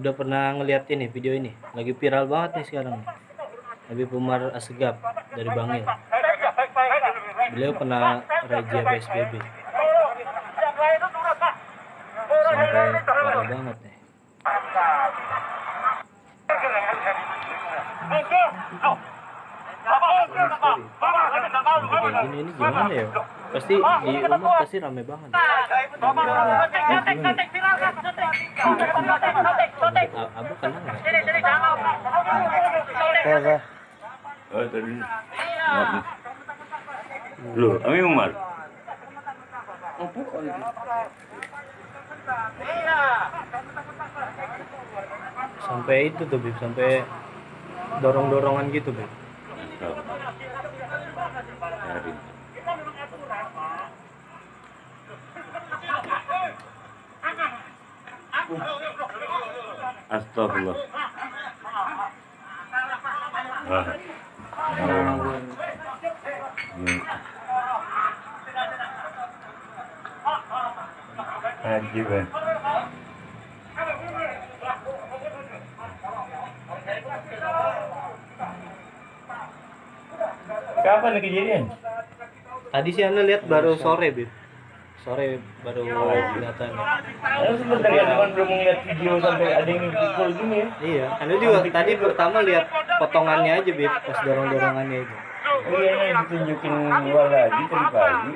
udah pernah ngeliat ini video ini, lagi viral banget nih sekarang nih. Habib Umar Assegaf dari Bangil. Beliau kena razia PSBB. Sampai parah banget nih. Kayak gini ini gimana ya? Pasti di umur pasti rame banget. Abu kena nggak? Apa? Oh tadi maaf. Loh, Ami Umar. Apa kok itu? Sampai itu tuh Bib, sampai dorong-dorongan gitu Bib. Astagfirullah. Ah. Haji bang. Kapan kejadian? Tadi sih Anda lihat baru sore Bib. Sore baru kelihatan. Sebentar ya, teman belum ngeliat video sampai ada yang dipukul gini ya. Iya, Anda juga tadi pertama lihat potongannya aja Bib, pas dorong-dorongannya itu. Iya, yang ditunjukin gua lagi tadi pagi.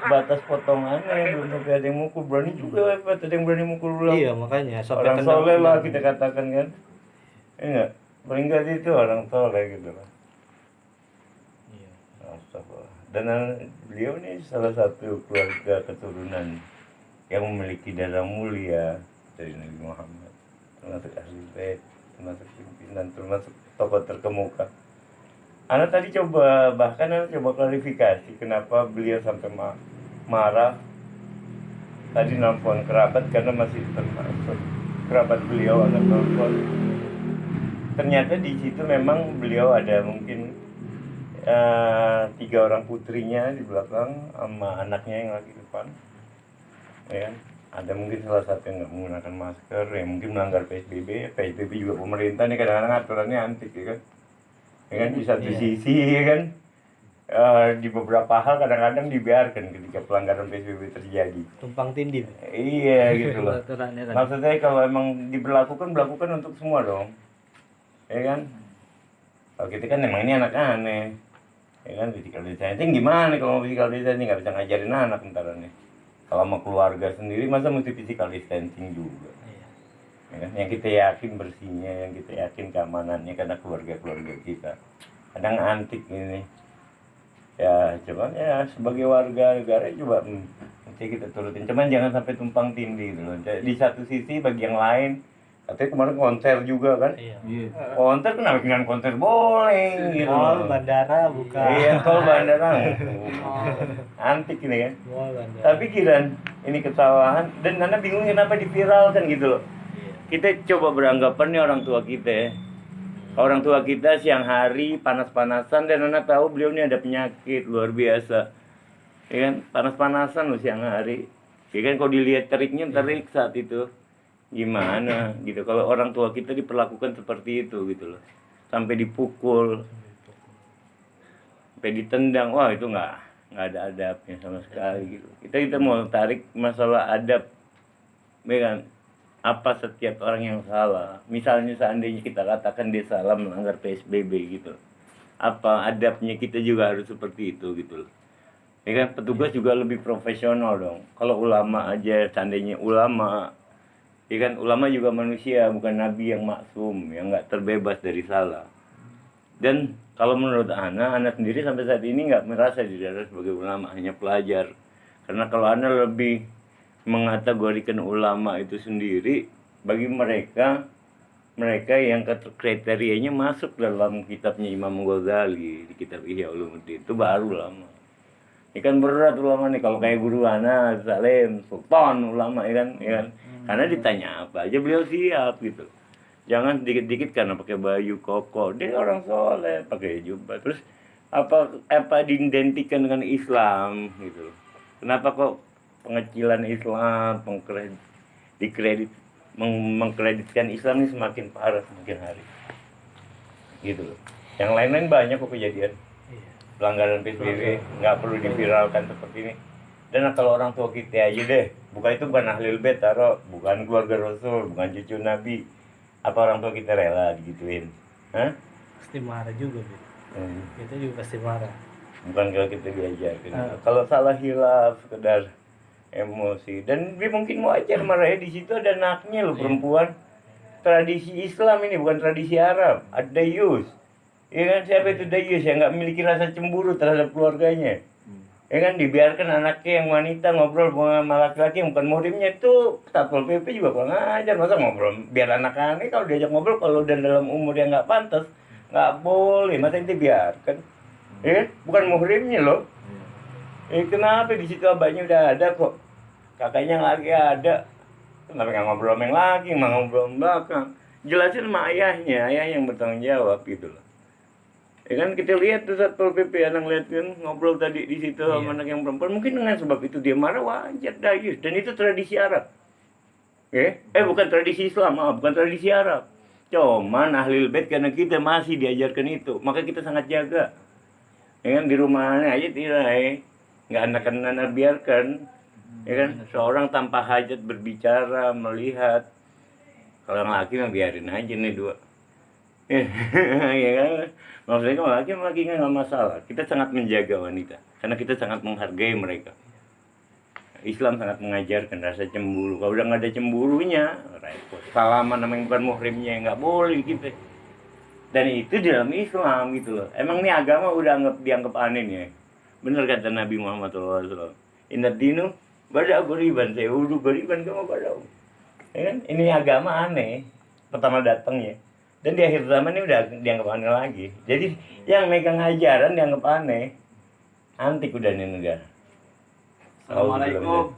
Batas potongannya belum sampai ada yang mukul, berani juga Pak, ada yang berani mukul ulang. Iya, makanya sampai Orang tendang- soleh lah kita katakan kan. Enggak, paling enggak itu orang soleh gitu lah. Iya. Astagfirullah. Dan beliau ini salah satu keluarga keturunan yang memiliki darah mulia dari Nabi Muhammad, termasuk ahli bait, termasuk pimpinan, termasuk tokoh terkemuka. Anak tadi bahkan coba klarifikasi kenapa beliau sampai marah tadi nelfon kerabat karena masih termasuk kerabat beliau anak nelfon. Ternyata di situ memang beliau ada mungkin 3 orang putrinya di belakang sama anaknya yang lagi depan, ya kan? Ada mungkin salah satu yang nggak menggunakan masker, yang mungkin melanggar PSBB juga pemerintah nih kadang-kadang aturannya antik ya kan, di satu sisi ya kan, di beberapa hal kadang-kadang dibiarkan ketika pelanggaran PSBB terjadi. Tumpang tindih. Iya gitu loh. Aturannya kan. Maksudnya kalau emang berlakukan untuk semua dong, ya kan? Kalau kita kan emang ini anak aneh, ya kan, physical distancing gimana kalau mau physical distancing nggak bisa ngajarin anak ntar nih. Kalau sama keluarga sendiri masa mesti physical distancing juga. Iya. Ya kan? Yang kita yakin bersihnya, yang kita yakin keamanannya karena keluarga kita. Kadang antik ini. Ya coba ya sebagai warga negara coba mesti kita turutin. Cuman jangan sampai tumpang tindih gitu loh. Di satu sisi bagi yang lain, katanya kemarin konser juga kan? Iya. Konser kenapa dengan konser boleh gitu. Mall bandara buka. Iya, tol bandara. Antik ini kan. Mall bandara. Tapi Kiran, ini kesalahan dan Nana bingung kenapa diviralkan gitu loh. Iya. Kita coba beranggapan nih orang tua kita ya. Orang tua kita siang hari panas-panasan dan Nana tahu beliau ini ada penyakit luar biasa. Ya kan, panas-panasan loh siang hari. Ya kan kalau dilihat terik saat itu. Gimana gitu kalau orang tua kita diperlakukan seperti itu gitu loh, sampai dipukul, sampai ditendang, wah itu nggak ada adabnya sama sekali gitu. Kita mau tarik masalah adab, ya kan? Apa setiap orang yang salah, misalnya seandainya kita katakan dia salah melanggar PSBB gitu, apa adabnya kita juga harus seperti itu gitu loh. Ya kan, petugas juga lebih profesional dong. Kalau ulama aja seandainya ulama, ya kan, ulama juga manusia, bukan nabi yang maksum, yang nggak terbebas dari salah. Dan kalau menurut Ana sendiri sampai saat ini nggak merasa diri Ana sebagai ulama, hanya pelajar. Karena kalau Ana lebih mengategorikan ulama itu sendiri, bagi mereka yang kriterianya masuk dalam kitabnya Imam Ghazali, di kitab Ihya Ulumuddin, itu baru ulama. Ini kan berat ulama nih, kalau kayak guru Ana, Salim, Sultan ulama ya kan. Karena ditanya apa aja beliau siap gitu. Jangan dikit-dikit karena pakai baju koko, dia orang soleh pakai jubah. Terus apa diidentikan dengan Islam gitu. Kenapa kok pengecilan Islam, dikredit mengkreditkan Islam ini semakin parah semakin hari. Gitu loh. Yang lain-lain banyak kok kejadian. Iya. Pelanggaran PSBB nggak perlu diviralkan seperti ini. Dan kalau orang tua kita aja deh, bukan ahlul bait, taruh bukan keluarga Rasul, bukan cucu Nabi, apa orang tua kita rela digituin? Hah? Pasti marah juga, Bib. Kita juga pasti marah. Bukan kalau kita diajarin. Kalau salah hilaf, sekedar emosi. Dan dia mungkin wajar marahnya, di situ ada anaknya loh, perempuan. Tradisi Islam ini bukan tradisi Arab. Ada dayus. Ya kan, siapa itu dayus yang nggak memiliki rasa cemburu terhadap keluarganya? Ya kan, dibiarkan anaknya yang wanita ngobrol sama laki-laki yang bukan muhrimnya. Itu Satpol PP juga kurang ajar. Masa ngobrol biar anak-anak kalau diajak ngobrol, kalau udah dalam umur yang nggak pantas, nggak boleh. Masa itu biarkan? Ya kan, bukan muhrimnya loh. Kenapa di situ abahnya udah ada kok, kakaknya yang lagi ada, kenapa nggak ngobrol sama yang lagi, nggak ngobrol sama belakang? Jelasin sama ayah yang bertanggung jawab gitu loh. Ya kan, kita lihat tuh Satpol PP, anak lihat kan ngobrol tadi di situ sama anak yang perempuan, mungkin dengan sebab itu dia marah, wajar dayus, dan itu tradisi Arab. Bukan tradisi Islam, bukan tradisi Arab. Cuman ahlul bait karena kita masih diajarkan itu, maka kita sangat jaga. Ya kan, di rumahnya aja tidak, nggak anak-anak biarkan. Ya kan, seorang tanpa hajat berbicara, melihat. Kalau yang laki mah biarin aja nih dua. Ya kan, maksudnya kalau laki nggak masalah. Kita sangat menjaga wanita karena kita sangat menghargai mereka. Islam sangat mengajarkan rasa cemburu. Kalau udah nggak ada cemburunya, repot. Salaman namanya bukan muhrimnya, nggak boleh gitu. Dan itu di dalam Islam gitu loh. Emang ini agama udah dianggap aneh nih. Bener kata Nabi Muhammad SAW. Inna dinu bada goriban, saya udah goriban kamu badau. Ya kan? Ini agama aneh pertama datangnya. Dan di akhir zaman ini udah dianggap aneh lagi. Jadi yang megang ajaran dianggap aneh. Antik udah nih negara. Assalamualaikum.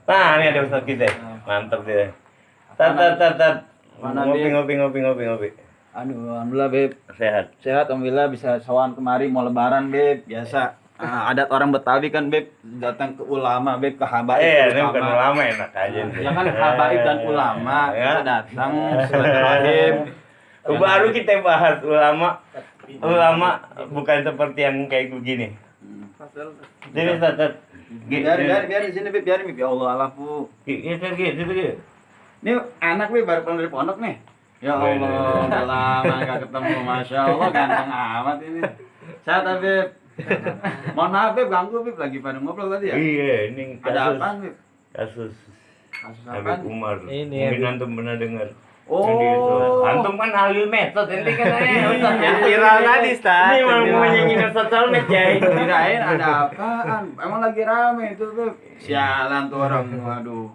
Nah, ini ada Ustaz kita. Mantap deh. Tat. Ngopi. Aduh, alhamdulillah Beb. Sehat. Sehat, alhamdulillah bisa sawan kemari mau lebaran Beb. Biasa. Adat orang Betawi kan Beb, datang ke ulama Beb, ke habaib. Ini bukan ulama, enak aja. Ya kan habaib dan ulama, kita datang silaturahim. Baru kita bahas ulama. Ulama bukan seperti yang kayak begini. Jadi Ustaz. Biar di sini Beb, biar Beb. Ya Allah, alafu. Gitu. Ini anak Beb baru pulang dari pondok nih. Ya Allah, udah lama gak ketemu, Masya Allah, ganteng amat ini. Sehat Beb. Mohon maaf Beb, ganggu Beb, lagi pada ngobrol tadi ya? Iya, ini Ada apa Beb? kasus Kasus Habib apa? Umar. Ini, Mungkin Habib. antum pernah dengar. Oh. Antum kan ahli metode, ini katanya Ustaz Yang viral tadi, Ustaz. Ini mau nyanyiin Ustaz Salmet, Jay. Kirain ada apaan? Emang lagi rame itu Beb. Sialan tuh orang, waduh.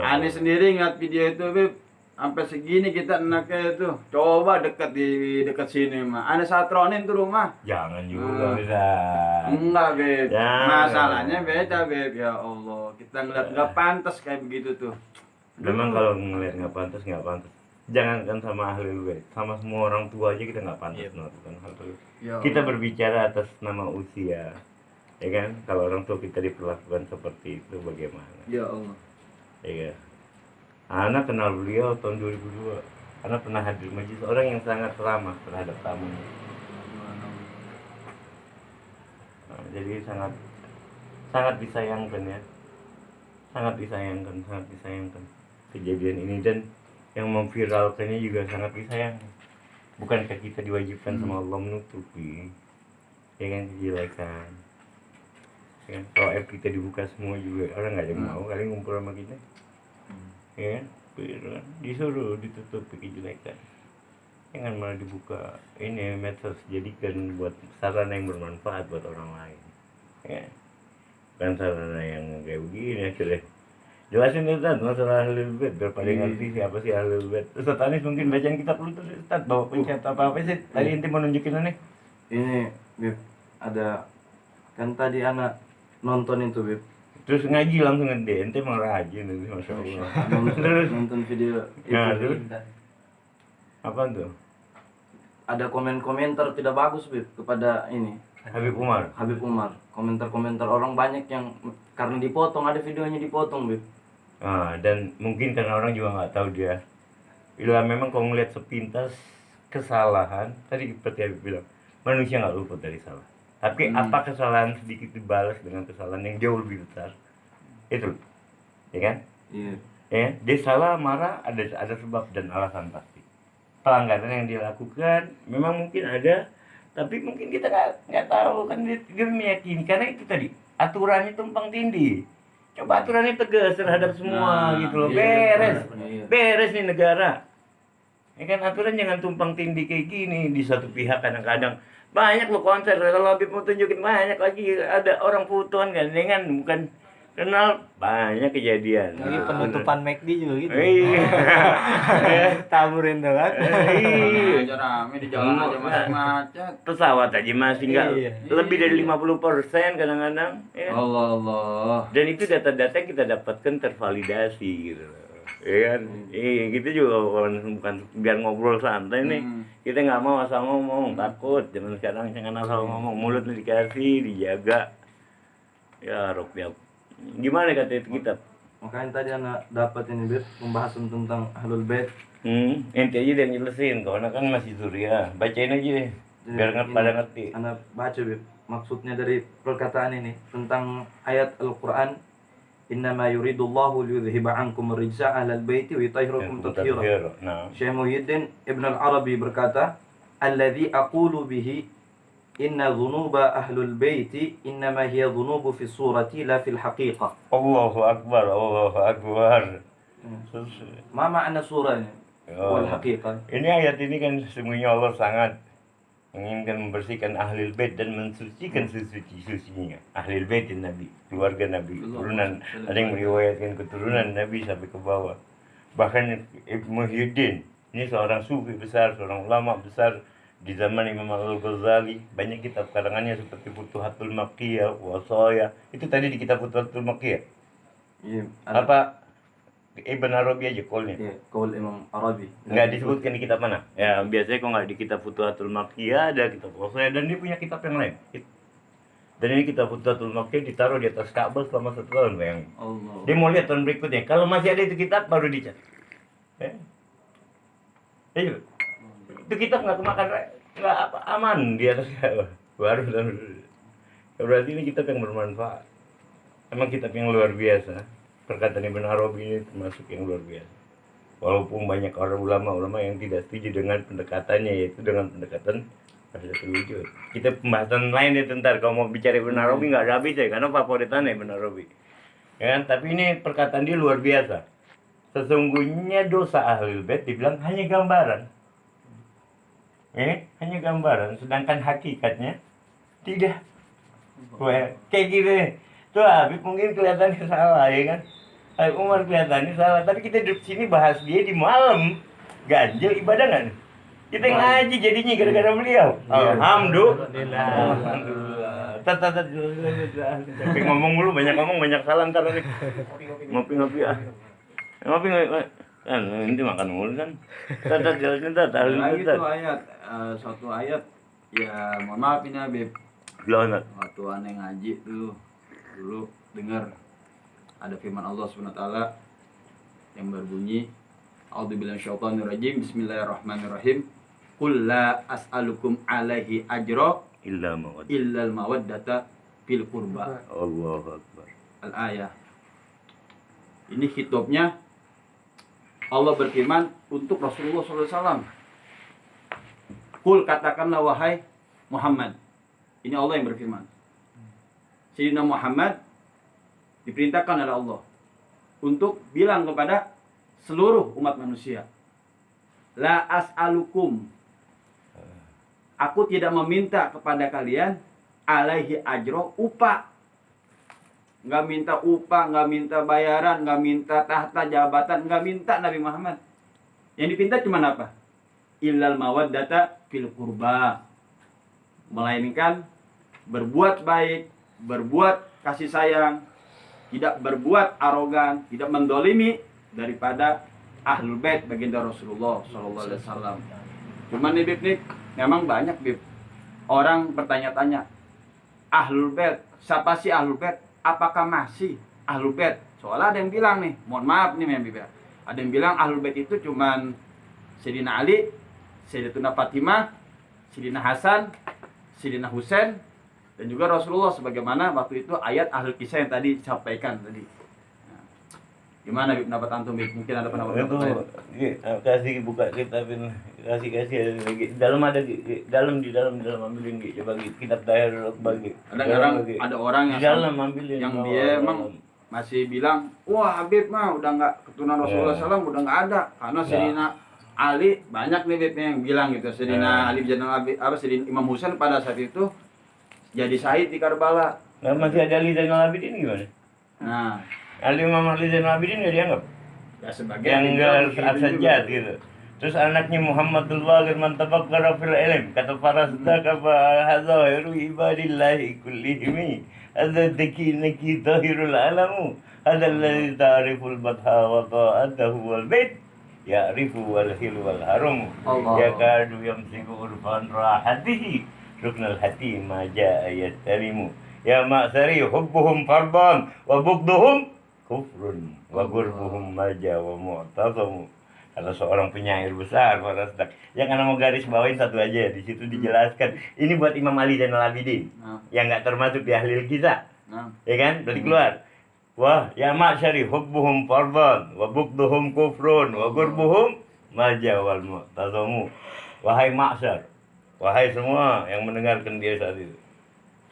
Aneh sendiri ngeliat video itu Beb. Sampai segini kita enaknya itu. Coba dekat di dekat sini mah. Ada satronin tuh rumah. Jangan juga bisa. Enggak Beb. Jangan. Masalahnya beda Beb. Ya Allah, kita ngeliat nggak pantas kayak begitu tuh. Memang kalau ngelihat nggak pantas. Jangankan sama ahli bait, sama semua orang tua aja kita nggak pantas melakukan hal itu. Ya Kita Allah. berbicara atas nama usia, ya kan? Kalau orang tua kita diperlakukan seperti itu bagaimana? Ya Allah. Ya kan? Anak kenal beliau tahun 2002. Anak pernah hadir majlis, orang yang sangat ramah terhadap tamunya. Nah, jadi sangat disayangkan ya. Sangat disayangkan kejadian ini, dan yang memviralkannya juga sangat disayangkan. Bukankah kita diwajibkan sama Allah menutupi, ya kan, kejelekan, ya kan? Kalau aib kita dibuka semua juga, orang nggak ada yang mau kali ngumpul sama kita, ya kan? Disuruh ditutupi kejelekan, jangan malah dibuka. Ini medsos jadikan buat sarana yang bermanfaat buat orang lain, ya, bukan sarana yang kayak begini akhirnya. Jelasin Ustaz masalah ahlul bait biar pada ngerti siapa sih ahlul bait. Ustaz Anis mungkin bacaan kitab lu tuh Ustaz, bawa pencet apa sih? Tadi inti mau nunjukin aneh. Ini Bib, ada kan tadi anak nonton itu Bib, Terus ngaji langsung ente, ente mau rajin nih, Masya Allah. nonton video itu. Nah, terus apa tuh? Ada komentar tidak bagus Bib kepada ini Habib Umar. Habib Umar. Komentar orang banyak yang karena dipotong, ada videonya dipotong Bib. Dan mungkin karena orang juga nggak tahu dia. Bila memang kalau ngeliat sepintas kesalahan, tadi seperti Habib bilang, manusia nggak luput dari salah. Tapi apa kesalahan sedikit dibalas dengan kesalahan yang jauh lebih besar, itu, ya kan? Iya. Ya, dia salah, marah, ada sebab dan alasan pasti. Pelanggaran yang dilakukan memang mungkin ada, tapi mungkin kita nggak tahu kan, dia meyakini karena itu tadi aturannya tumpang tindih. Coba aturannya tegas terhadap semua gitu loh, beres nih negara. Ya kan, aturan jangan tumpang tindih kayak gini. Di satu pihak kadang-kadang banyak loh konser, kalau Habib mau tunjukin banyak lagi, ada orang fotoan kan dengan bukan kenal, banyak kejadian. Lagi penutupan McD juga gitu. Iya. Taburin tuh kan. Iya. Aja rame di jalan aja masih macet. Pesawat aja masih nggak Iya. lebih dari 50% kadang-kadang. Ya. Allah. Dan itu data-data yang kita dapatkan tervalidasi gitu. Ya kan? Kita juga bukan biar ngobrol santai nih. Kita nggak mau asal ngomong, takut. Zaman sekarang jangan asal ngomong, mulutnya dikasih, dijaga. Ya Rob, ya. Gimana kata itu kitab? Makanya tadi anak dapat ini Bib, pembahasan tentang Ahlul Bait. Ente aja yang jelasin, karena kan masih Surya. Bacain aja deh, biar pada ngerti. Anak baca Bib, maksudnya dari perkataan ini tentang ayat Al-Quran, innama yuridullahu liyudhiba ankum rijsa ahlal baiti wa yutahhirakum tathira. Nah, Syekh Muhyiddin Ibn Al-Arabi berkata, alladhi aqulu bihi inna dhunuba ahlul baiti innama hiya dhunubu fi surati la fil haqiqah. Allahu Akbar, Allahu Akbar. Ma makna surahnya? Wal haqiqah. Ini ayat ini kan sesungguhnya Allah sangat menginginkan membersihkan ahlul bait dan mensucikan sesuci-sucinya. Ahlul bait Nabi, keluarga Nabi, keturunan. Ada yang meriwayatkan keturunan Nabi sampai ke bawah. Bahkan Ibnu Muhyiddin, ini seorang sufi besar, seorang ulama besar di zaman Imam Al-Ghazali. Banyak kitab karangannya seperti Futuhatul Makkiyah, Wasaya. Itu tadi di kitab Futuhatul Makkiyah. Iya. Apa Ibn Arabi aja kolnya. Iya, qaul Imam Arabi. Nggak disebutkan di kitab mana? Ya biasanya kalau nggak di kitab Futuhatul Makkiyah ada kitab Wasaya, dan dia punya kitab yang lain. Dan ini kitab Futuhatul Makkiyah ditaruh di atas Ka'bah selama 1 tahun, bayangin. Allah. Dia mau lihat tahun berikutnya. Kalau masih ada itu kitab baru dicat. Iya. Itu kitab nggak kemakan, nggak aman di atas Ka'bah. Baru tahun. Berarti ini kitab yang bermanfaat. Emang kitab yang luar biasa. Perkataan Ibn Arabi ini termasuk yang luar biasa. Walaupun banyak orang ulama-ulama yang tidak setuju dengan pendekatannya, yaitu dengan pendekatan wahdatul wujud. Kita pembahasan lain ya tentar. Kalau mau bicara Ibn Arabi nggak ada habis ya, karena favoritannya Ibn Arabi. Ya kan? Tapi ini perkataan dia luar biasa. Sesungguhnya dosa ahlul bait dibilang hanya gambaran. Hanya gambaran, sedangkan hakikatnya tidak. Wah, kayak gitu. Tuh Habib mungkin kelihatannya salah, ya kan? Habib Umar kelihatannya salah, tapi kita duduk sini bahas dia di malam. Ganjil ibadah nggak nih? Kita ngaji jadinya gara-gara beliau. Alhamdulillah. Tapi ngomong dulu, banyak ngomong, banyak salah ntar nih. Ngopi-ngopi ah. Ngopi kan nanti makan mulu kan. Tata jelasin tata. Lagi itu ayat, suatu ayat, ya mohon maaf ini Habib. Belum. Waktu aneh ngaji tuh dulu dengar ada firman Allah SWT yang berbunyi, A'udzubillahi minasyaitonirrajim, Bismillahirrahmanirrahim. Qul la as'alukum alaihi ajra illal mawaddata fil qurba. Allahu Akbar. Al-ayah. Ini hitobnya Allah berfirman untuk Rasulullah SAW. Qul, katakanlah wahai Muhammad. Ini Allah yang berfirman. Sayyidina Muhammad diperintahkan oleh Allah untuk bilang kepada seluruh umat manusia, la as'alukum, aku tidak meminta kepada kalian alaihi ajro, upah. Nggak minta upah, nggak minta bayaran, nggak minta tahta jabatan, nggak minta Nabi Muhammad. Yang dipinta cuma apa? Illal mawaddata fil qurba, melainkan berbuat baik, berbuat kasih sayang, tidak berbuat arogan, tidak mendolimi daripada ahlul bait baginda Rasulullah SAW. Cuman nih Bib nih, memang banyak Bib orang bertanya-tanya, ahlul bait, siapa sih ahlul bait? Apakah masih ahlul bait Soalnya ada yang bilang nih, mohon maaf nih Habib ya. Ada yang bilang Ahlul Bait itu cuman Sayyidina Ali, Sayyidatuna Fatimah, Sayyidina Hasan, Sayyidina Husain, dan juga Rasulullah, sebagaimana waktu itu ayat Ahlul Kisah yang tadi disampaikan tadi. Nah, gimana Habib pendapat antum, Habib? Mungkin ada pendapat Itu lain. kasih buka kitabin, kasih lagi. Dalam ada di dalam ambilin gitu. Coba kitab daerah bagi. Ada orang Di dalam ambilin. yang dia emang masih bilang, wah Habib mah udah nggak keturunan Rasulullah SAW, udah nggak ada, karena Sayyidina Ali banyak nih Habib yang bilang gitu. Sayyidina Ali Sayyidina Imam Husain pada saat itu jadi syahid di Karbala. Nah, masih ada Ali Zainal Abidin gimana? Nah, Ali Imam Ali Zainal Abidin nggak dianggap? ya sebagian Yang enggak asajat gitu. Terus anaknya Muhammadul Baqir man tafakkara fil ilm, kata Farasdaq apa hadzahiru ibadillahi kullihim. Hadza naki zahirul alamu. Hadza alladhi ta'riful batha wa ta'adahu wal bait. Ya'rifu wal hilu wal harum. Allah. Yakadu yamsiku urfan rahatihi. Ruknul hati ma ja'a yastalimu. Ya ma'sari hubbuhum fardan wa bugduhum kufrun wa gurbuhum maja wa mu'tazamu. Kalau seorang penyair besar Farasdaq, yang karena mau garis bawain satu aja, di situ dijelaskan ini buat Imam Ali Zainal Abidin yang nggak termasuk di ahli kisah, ya kan? Berarti keluar. Wah, ya ma'syari hubbuhum fardan wa bugduhum kufrun wa gurbuhum maja wal mu'tazamu. Wahai ma'syar, wahai semua yang mendengarkan dia saat itu,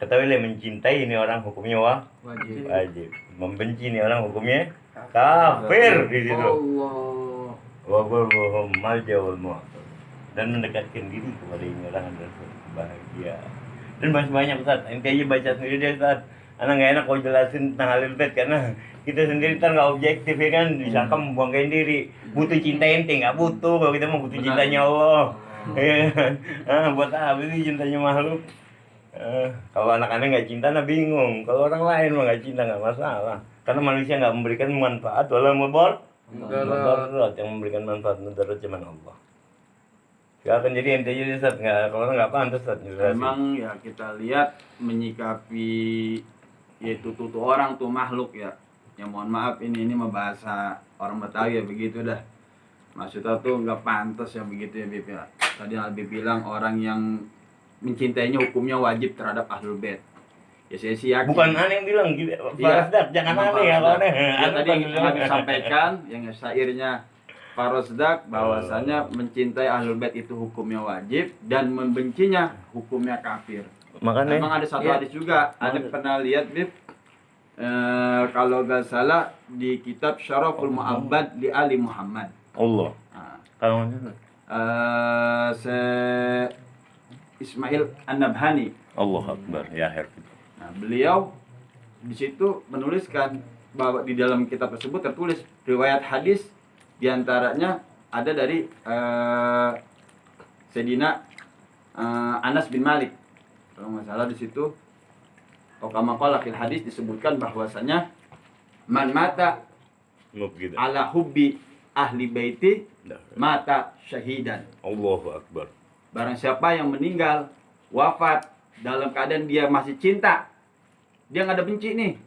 ketahuilah mencintai ini orang hukumnya wajib. Membenci ini orang hukumnya kafir di situ. Wa qurbuhum maja wal mu'taz. Dan mendekatkan diri kepada ini orang dan bahagia. Dan masih banyak Ustaz. Ente aja baca sendiri deh Ustaz. Anak nggak enak kalau jelasin tentang Ahlul Bait karena kita sendiri kan nggak objektif ya kan, disangka membanggain diri. Butuh cinta ente nggak butuh, kalau kita mau butuh cintanya Allah. Buat apa sih cintanya makhluk? Kalau anak-anak nggak cinta, nah bingung. Kalau orang lain mah nggak cinta nggak masalah. Karena manusia nggak memberikan manfaat wala mudarat, yang memberikan manfaat mudarat cuma Allah. Gak akan jadi ente jadi Ustaz, kalau orang nggak pantas Ustaz. Memang ya kita lihat menyikapi yaitu tuh orang tuh makhluk ya. Yang mohon maaf ini mah bahasa orang Betawi ya begitu dah. Maksudnya tuh nggak pantas ya begitu ya Bib ya. Tadi Habib bilang orang yang mencintainya hukumnya wajib terhadap Ahlul Bait. Ya saya sih yakin. Bukan aneh yang bilang gitu, Farasdaq, jangan aneh ya kalau aneh. Ya tadi yang disampaikan yang syairnya Farasdaq bahwasanya mencintai Ahlul Bait itu hukumnya wajib dan membencinya hukumnya kafir. Makanya Memang ada satu hadis juga, ada pernah lihat Bib, kalau gak salah di kitab Syaraful Mu'abbad di Ali Muhammad. Allah. Nah, Kalau mana? Ismail An-Nabhani. Allah Akbar ya her. Nah, beliau di situ menuliskan bahwa di dalam kitab tersebut tertulis riwayat hadis diantaranya ada dari Sayyidina Anas bin Malik. Kalau nggak salah di situ kama qala fil hadis disebutkan bahwasanya man mata Gitu. ala hubbi ahli baiti mata syahidan. Allahu Akbar. Barang siapa yang meninggal wafat dalam keadaan dia masih cinta, dia nggak ada benci nih,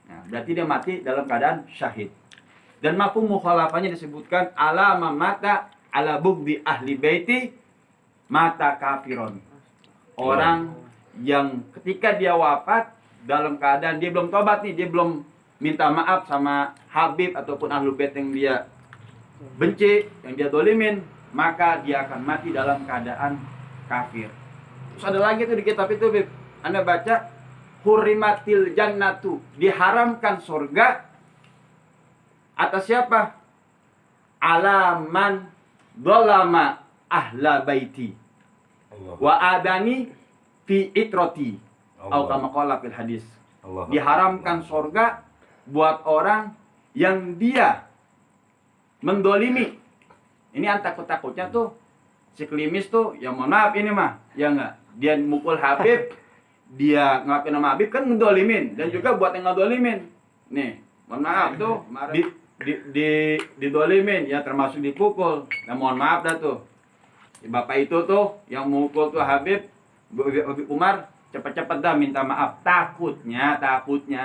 nah, berarti dia mati dalam keadaan syahid. Dan mafhum mukhalafahnya disebutkan ala mata ala bugdi ahli baiti mata kafiron. Orang yang ketika dia wafat dalam keadaan dia belum tobat nih, dia belum minta maaf sama Habib ataupun Ahlul Bait yang dia benci, yang dia dolimin, maka dia akan mati dalam keadaan kafir. Terus ada lagi tuh di kitab itu, Bib. Anda baca hurrimatil jannatu, diharamkan surga atas siapa? Alaman dolama ahla baiti wa adani fi itroti atau kama qala fil hadis. Diharamkan surga buat orang yang dia mendolimi. Ini yang takut-takutnya tuh si klimis tuh, ya mohon maaf ini mah, ya enggak. Dia mukul Habib, dia ngelakuin nama Habib kan ngedolimin, dan juga buat yang ngedolimin. Nih, mohon maaf tuh, didolimin, ya termasuk dipukul. Nah mohon maaf dah tuh. Bapak itu tuh yang mukul tuh Habib Umar, cepet-cepet dah minta maaf. Takutnya,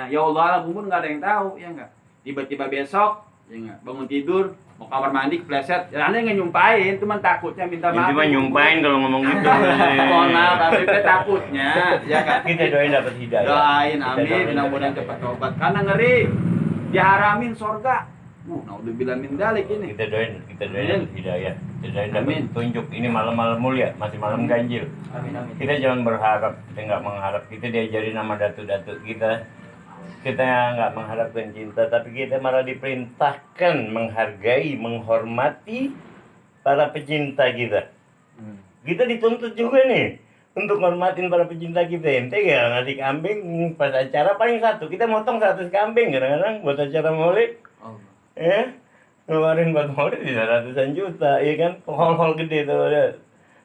ya Allah lah, mungkin nggak ada yang tahu, ya enggak. tiba-tiba besok ya nggak, bangun tidur mau kamar mandi kepleset, ya Anda nggak nyumpain, cuman takutnya minta maaf. Cuma nyumpain kalau ngomong gitu. Mohon maaf, Habib takutnya, ya kan? Kita doain dapat hidayah. Doain, Kita amin, doain mudah-mudahan dapat cepat tobat. Karena ngeri, diharamin surga. Naudzubillah min dzalik ini. kita doain Amin. dapat hidayah, kita doain dapat Amin. tunjuk. Ini malam-malam mulia, masih malam ganjil. Amin amin. Kita jangan berharap, kita nggak mengharap. Kita diajarin nama datu-datu kita nggak mengharapkan cinta, tapi kita malah diperintahkan menghargai, menghormati para pecinta kita. Kita dituntut juga nih untuk menghormatin para pecinta kita. Ente ya ngasih kambing pas acara paling satu, kita motong 100 kambing kadang-kadang buat acara maulid. Ngeluarin buat maulid bisa ratusan juta, ya kan? Hall-hall gede tuh ada.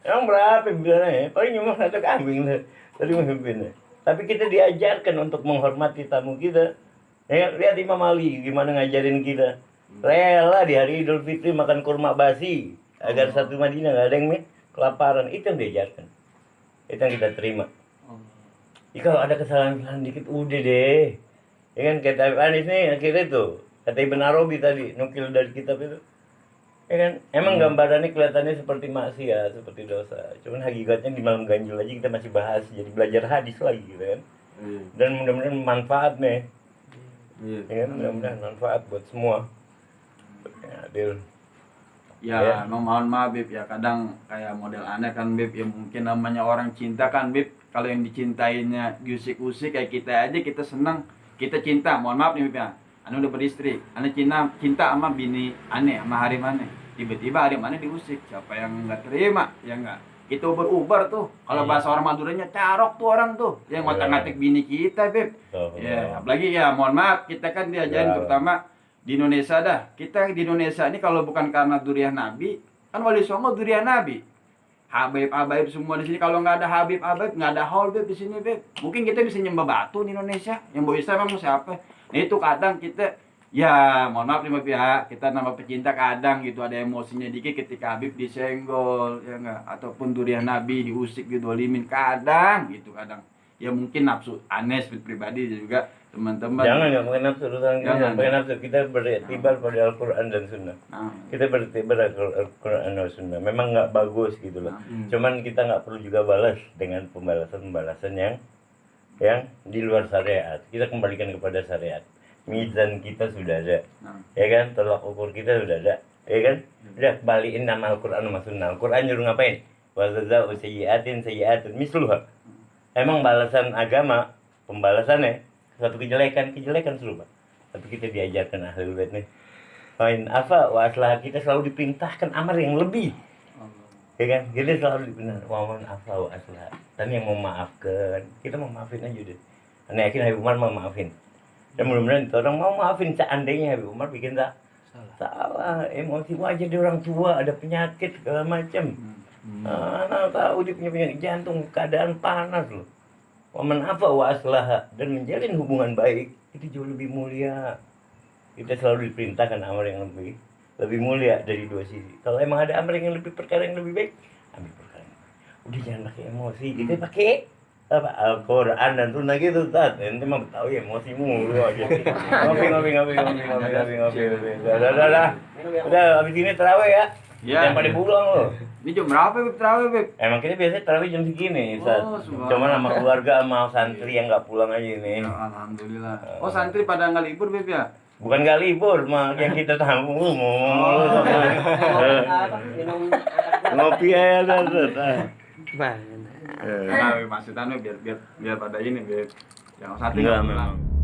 Emang berapa bilangnya? Paling cuma 1 kambing tuh dari pemimpinnya. Tapi kita diajarkan untuk menghormati tamu kita. Ya, lihat Imam Ali gimana ngajarin kita. Rela di hari Idul Fitri makan kurma basi agar satu Madinah nggak ada yang kelaparan. Itu yang diajarkan. Itu yang kita terima. Jadi kalau ada kesalahan-kesalahan dikit udah deh. Ya kan kata Anis nih akhirnya tuh kata Ibn Arabi tadi nukil dari kitab itu. Ya kan emang gambarannya kelihatannya seperti maksiat, seperti dosa. Cuman hakikatnya di malam ganjil aja kita masih bahas, jadi belajar hadis lagi gitu kan. Dan mudah-mudahan manfaat nih. Ya kan mudah-mudahan manfaat buat semua. Adil. Ya, mohon maaf Bib ya, kadang kayak model aneh kan Bib, ya mungkin namanya orang cinta kan Bib, kalau yang dicintainya diusik-usik kayak kita aja kita senang, kita cinta, mohon maaf nih Bib ya. Ane udah beristri, ane cinta sama bini ane, sama Harim ane. Tiba-tiba Harim ane diusik, siapa yang nggak terima, ya nggak? Kita uber-uber tuh, kalau bahasa orang Maduranya carok tuh orang tuh, yang ngotak-ngatik bini kita, Beb. Ya, apalagi ya, mohon maaf, kita kan diajarin terutama di Indonesia dah. Kita di Indonesia ini kalau bukan karena durian Nabi, kan Wali Songo durian Nabi. Habib semua di sini, kalau nggak ada Habib nggak ada haul Beb di sini Beb. Mungkin kita bisa nyembah batu di Indonesia, yang bisa emang siapa? Nah itu kadang kita ya mohon maaf nih pihak kita nama pecinta kadang gitu ada emosinya dikit ketika Habib disenggol ya enggak ataupun durian Nabi diusik didolimin kadang gitu kadang ya mungkin nafsu aneh pribadi juga teman-teman Jangan pakai nafsu urusan kita, Jangan. pakai nafsu. Kita beriktibar pada Al-Quran dan Sunnah. Kita beriktibar Al-Quran dan Sunnah. Memang nggak bagus gitu loh. Cuman kita nggak perlu juga balas dengan pembalasan yang di luar syariat. Kita kembalikan kepada syariat. Mizan kita sudah ada, ya kan? Tolak ukur kita sudah ada, ya kan? Udah balikin nama Al-Quran sama Sunnah. Al-Quran nyuruh ngapain? Wa jazaa'u sayyi'atin misluha. Emang balasan agama, pembalasannya suatu kejelekan serupa. Tapi kita diajarkan ahlul bait nih. Main apa? Wa aslah kita selalu diperintahkan amar yang lebih. Ya kan? Kita selalu dibenar. Wa man afa wa aslah. Dan yang memaafkan, kita mau maafin aja deh. Ane yakin Habib Umar mau maafin. Dan mudah-mudahan orang mau maafin seandainya Habib Umar bikin salah, emosi wajar di orang tua, ada penyakit segala macam. Anak tahu dia punya penyakit jantung, keadaan panas loh. Waman apa wa aslaha dan menjalin hubungan baik itu jauh lebih mulia. Kita selalu diperintahkan amar yang lebih mulia dari dua sisi. Kalau emang ada amar yang lebih perkara yang lebih baik, ambil perkara. Udah jangan pakai emosi, kita pakai apa Al-Quran dan Sunnah gitu Tat. Ente mah tahu ya emosi mulu aja. Ngopi. Udah habis ini terawih ya. Jangan pada pulang lo. Ini jam berapa Beb terawih Beb? Emang kita biasanya terawih jam segini, Ustaz. Subhanallah. Cuman sama keluarga sama santri yang nggak pulang aja ini. Ya, alhamdulillah. Oh santri pada nggak libur Beb ya? Bukan nggak libur, mah yang kita tamu mau. Ngopi aja Ustaz. Nah, maksudnya biar pada ini Beb. Yang satu Enggak nggak pulang. memang.